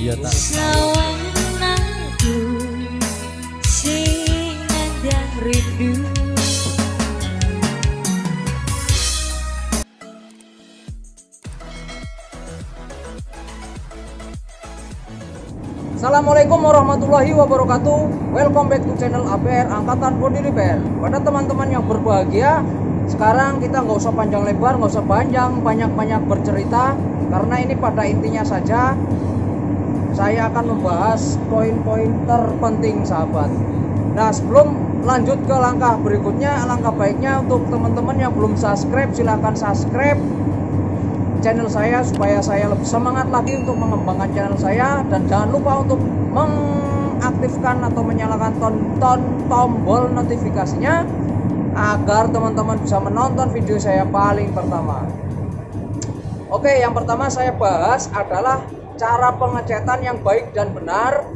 Iya tak. Sawanganku sing ada rindu. Assalamualaikum warahmatullahi wabarakatuh. Welcome back to channel APR Angkatan Body Repair. Pada teman-teman yang berbahagia, sekarang kita nggak usah panjang lebar, nggak usah banyak bercerita, karena ini pada intinya saja saya akan membahas poin-poin terpenting, sahabat. Nah, sebelum lanjut ke langkah berikutnya, langkah baiknya untuk teman-teman yang belum subscribe, silahkan subscribe channel saya supaya saya lebih semangat lagi untuk mengembangkan channel saya. Dan jangan lupa untuk mengaktifkan atau menyalakan tombol notifikasinya agar teman-teman bisa menonton video saya paling pertama. Oke, yang pertama saya bahas adalah cara pengecetan yang baik dan benar.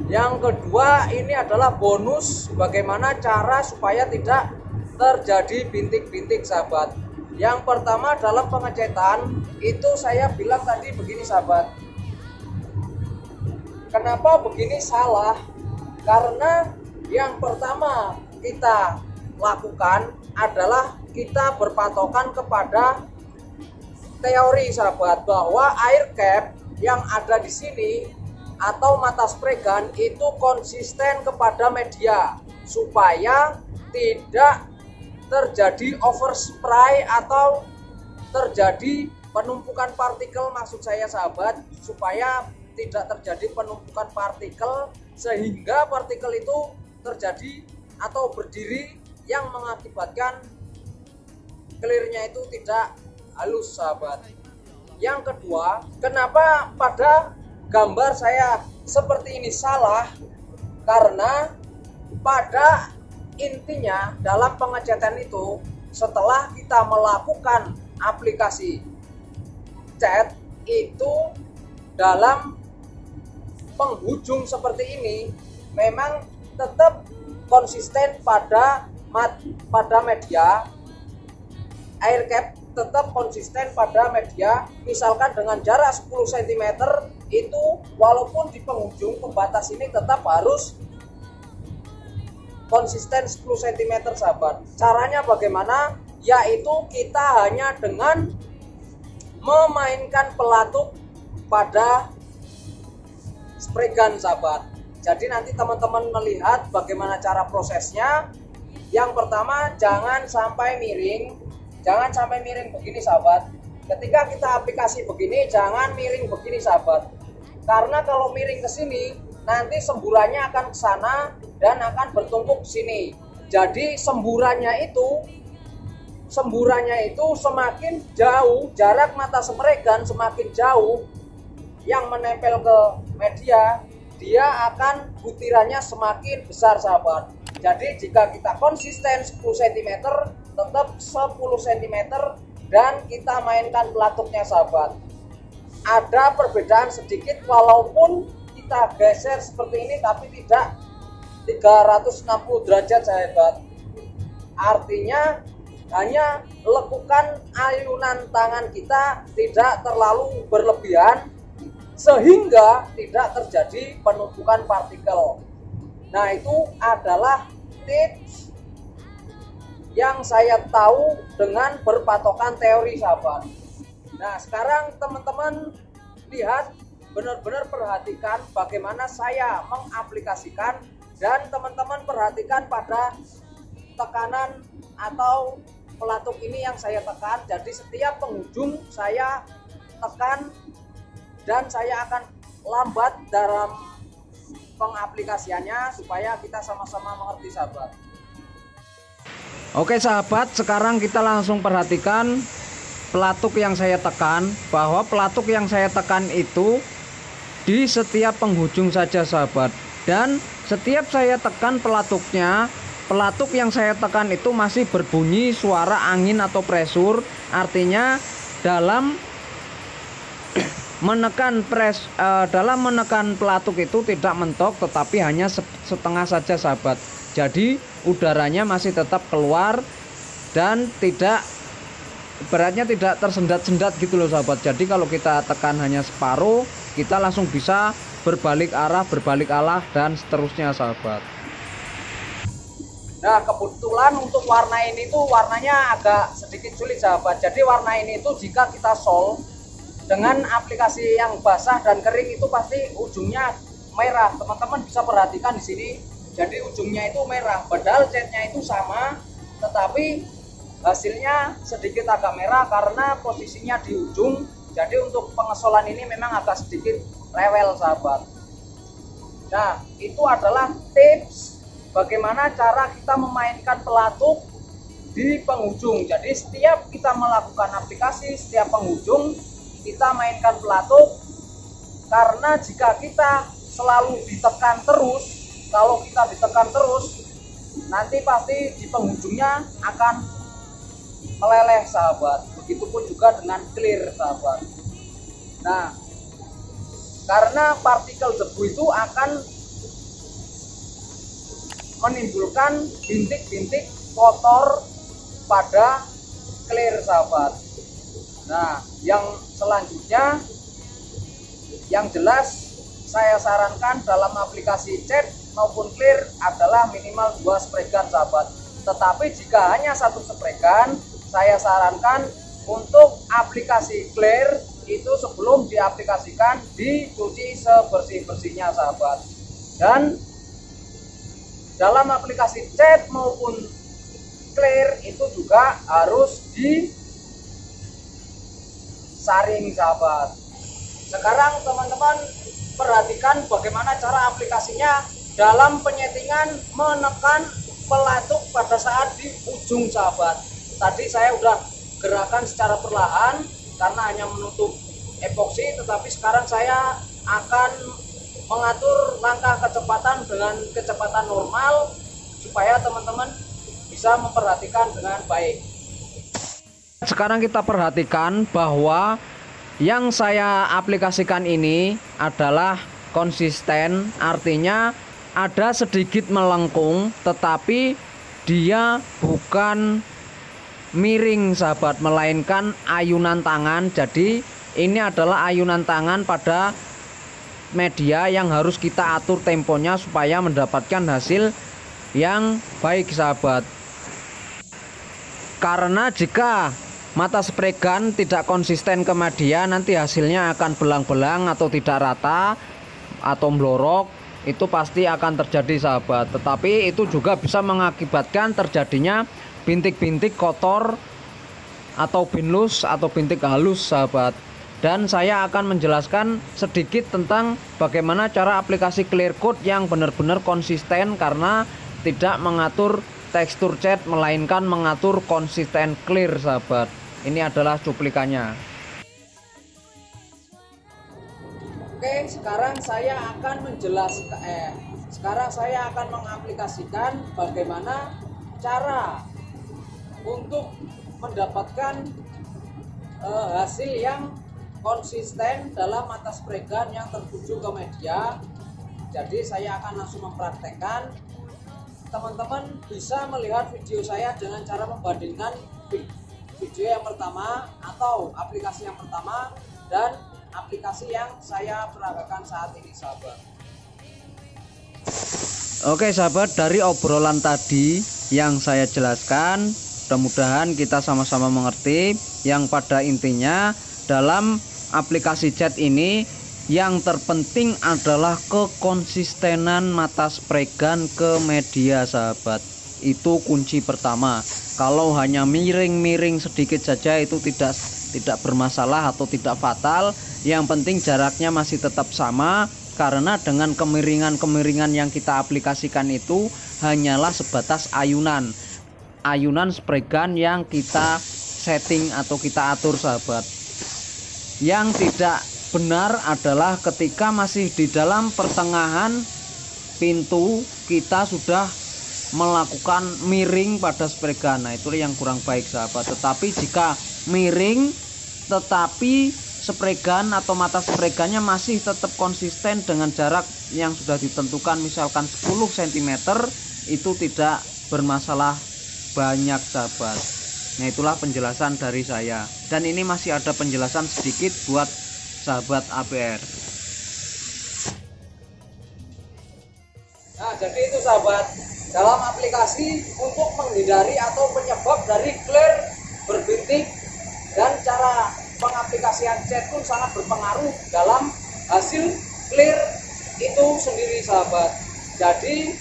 Yang kedua, ini adalah bonus bagaimana cara supaya tidak terjadi bintik-bintik, sahabat. Yang pertama, dalam pengecetan itu saya bilang tadi begini, sahabat. Kenapa begini salah? Karena yang pertama kita lakukan adalah kita berpatokan kepada teori, sahabat, bahwa air cap yang ada di sini atau mata spray gun itu konsisten kepada media supaya tidak terjadi overspray atau terjadi penumpukan partikel. Maksud saya, sahabat, supaya tidak terjadi penumpukan partikel sehingga partikel itu terjadi atau berdiri yang mengakibatkan clearnya itu tidak halus, sahabat. Yang kedua, kenapa pada gambar saya seperti ini salah? Karena pada intinya dalam pengecetan itu, setelah kita melakukan aplikasi cat itu, dalam penghujung seperti ini memang tetap konsisten pada media air cap, tetap konsisten pada media. Misalkan dengan jarak 10 cm itu, walaupun di penghujung pembatas ini tetap harus konsisten 10 cm, sahabat. Caranya bagaimana? Yaitu kita hanya dengan memainkan pelatuk pada spray gun, sahabat. Jadi nanti teman-teman melihat bagaimana cara prosesnya. Yang pertama, jangan sampai miring. Jangan sampai miring begini, sahabat. Ketika kita aplikasi begini, jangan miring begini, sahabat. Karena kalau miring ke sini, nanti semburannya akan ke sana dan akan bertumpuk sini. Jadi semburannya itu semakin jauh, jarak mata spray gun semakin jauh yang menempel ke media, dia akan butirannya semakin besar, sahabat. Jadi jika kita konsisten 10 cm, tetap 10 cm dan kita mainkan pelatuknya, sahabat. Ada perbedaan sedikit walaupun kita geser seperti ini, tapi tidak 360 derajat, sahabat. Artinya hanya lekukan ayunan tangan kita tidak terlalu berlebihan sehingga tidak terjadi penumpukan partikel. Nah, itu adalah tips yang saya tahu dengan berpatokan teori, sahabat. Nah, sekarang teman-teman lihat, benar-benar perhatikan bagaimana saya mengaplikasikan, dan teman-teman perhatikan pada tekanan atau pelatuk ini yang saya tekan. Jadi setiap penghujung saya tekan dan saya akan lambat dalam pengaplikasiannya supaya kita sama-sama mengerti, sahabat. Oke, sahabat, sekarang kita langsung perhatikan pelatuk yang saya tekan, bahwa pelatuk yang saya tekan itu di setiap penghujung saja, sahabat. Dan setiap saya tekan pelatuknya, pelatuk yang saya tekan itu masih berbunyi suara angin atau pressure. Artinya dalam menekan pelatuk itu tidak mentok, tetapi hanya setengah saja, sahabat. Jadi udaranya masih tetap keluar dan tidak, beratnya tidak tersendat-sendat gitu loh, sahabat. Jadi kalau kita tekan hanya separuh, kita langsung bisa berbalik arah dan seterusnya sahabat. Nah kebetulan untuk warna ini tuh warnanya agak sedikit sulit sahabat. Jadi warna ini tuh jika kita sol dengan aplikasi yang basah dan kering itu pasti ujungnya merah. Teman-teman bisa perhatikan di sini. Jadi ujungnya itu merah. Padahal catnya itu sama, tetapi hasilnya sedikit agak merah karena posisinya di ujung. Jadi untuk pengesolan ini memang agak sedikit rewel sahabat. Nah itu adalah tips bagaimana cara kita memainkan pelatuk di penghujung. Jadi setiap kita melakukan aplikasi, setiap penghujung kita mainkan pelatuk. Karena jika kita selalu ditekan terus, kalau kita ditekan terus, nanti pasti di penghujungnya akan meleleh sahabat. Begitupun juga dengan clear sahabat. Nah karena partikel debu itu akan menimbulkan bintik-bintik kotor pada clear sahabat. Nah yang selanjutnya yang jelas saya sarankan dalam aplikasi cat maupun clear adalah minimal 2 spray gun sahabat. Tetapi jika hanya 1 spray gun, saya sarankan untuk aplikasi clear itu sebelum diaplikasikan dicuci sebersih-bersihnya sahabat. Dan dalam aplikasi cat maupun clear itu juga harus disaring sahabat. Sekarang teman-teman perhatikan bagaimana cara aplikasinya dalam penyetingan menekan pelatuk pada saat di ujung sahabat. Tadi saya udah gerakan secara perlahan karena hanya menutup epoksi, tetapi sekarang saya akan mengatur langkah kecepatan dengan kecepatan normal supaya teman-teman bisa memperhatikan dengan baik. Sekarang kita perhatikan bahwa yang saya aplikasikan ini adalah konsisten, artinya ada sedikit melengkung tetapi dia bukan miring sahabat, melainkan ayunan tangan. Jadi ini adalah ayunan tangan pada media yang harus kita atur temponya supaya mendapatkan hasil yang baik sahabat. Karena jika mata spray gun tidak konsisten ke media, nanti hasilnya akan belang-belang atau tidak rata atau melorok, itu pasti akan terjadi sahabat. Tetapi itu juga bisa mengakibatkan terjadinya bintik-bintik kotor atau binlus atau bintik halus sahabat. Dan saya akan menjelaskan sedikit tentang bagaimana cara aplikasi clear coat yang benar-benar konsisten, karena tidak mengatur tekstur cat melainkan mengatur konsisten clear sahabat. Ini adalah cuplikannya. Oke, sekarang saya akan mengaplikasikan bagaimana cara untuk mendapatkan hasil yang konsisten dalam mata spray gun yang tertuju ke media. Jadi saya akan langsung mempraktekkan. Teman-teman bisa melihat video saya dengan cara membandingkan video yang pertama atau aplikasi yang pertama dan aplikasi yang saya peragakan saat ini sahabat. Oke sahabat, dari obrolan tadi yang saya jelaskan, mudah-mudahan kita sama-sama mengerti yang pada intinya dalam aplikasi cat ini yang terpenting adalah kekonsistenan mata spray gun ke media sahabat. Itu kunci pertama. Kalau hanya miring-miring sedikit saja itu tidak bermasalah atau tidak fatal. Yang penting jaraknya masih tetap sama, karena dengan kemiringan-kemiringan yang kita aplikasikan itu hanyalah sebatas ayunan spray gun yang kita setting atau kita atur sahabat. Yang tidak benar adalah ketika masih di dalam pertengahan pintu kita sudah melakukan miring pada spray gun. Nah, itu yang kurang baik sahabat. Tetapi jika miring tetapi spray gun atau mata spray gunnya masih tetap konsisten dengan jarak yang sudah ditentukan, misalkan 10 cm, itu tidak bermasalah banyak sahabat. Nah, itulah penjelasan dari saya, dan ini masih ada penjelasan sedikit buat sahabat APR. sahabat, dalam aplikasi untuk menghindari atau penyebab dari clear berbintik, dan cara pengaplikasian chat pun sangat berpengaruh dalam hasil clear itu sendiri sahabat. Jadi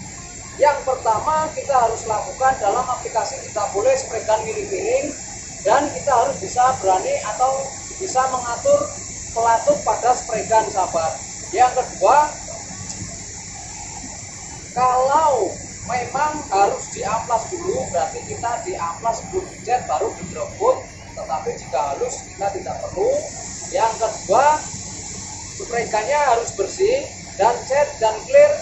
yang pertama kita harus lakukan dalam aplikasi, kita boleh spray gun miring-miring, dan kita harus bisa berani atau bisa mengatur pelatuk pada spray gun sahabat. Yang kedua, kalau memang harus diamplas dulu, berarti kita diamplas sebelum dicat baru di drop boot, tetapi jika halus kita tidak perlu. Yang kedua, spray gunnya harus bersih, dan cat dan clear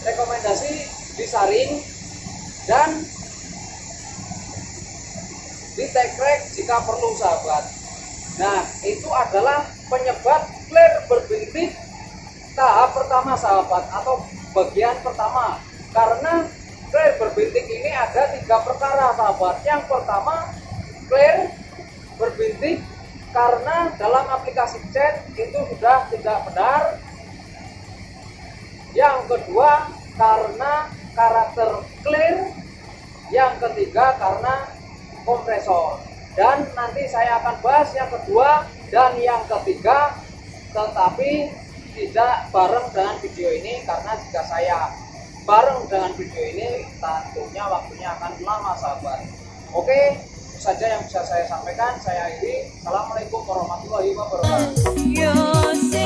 rekomendasi disaring dan ditekrek jika perlu sahabat. Nah, itu adalah penyebab clear berbintik tahap pertama sahabat, atau bagian pertama. Karena clear berbintik ini ada 3 perkara sahabat. Yang pertama, clear berbintik karena dalam aplikasi chat itu sudah tidak benar. Yang kedua, karena karakter clear. Yang ketiga, karena kompresor. Dan nanti saya akan bahas yang kedua dan yang ketiga, tetapi tidak bareng dengan video ini, karena jika saya bareng dengan video ini tentunya waktunya akan lama sahabat. Oke, itu saja yang bisa saya sampaikan. Saya akhiri. Assalamualaikum warahmatullahi wabarakatuh.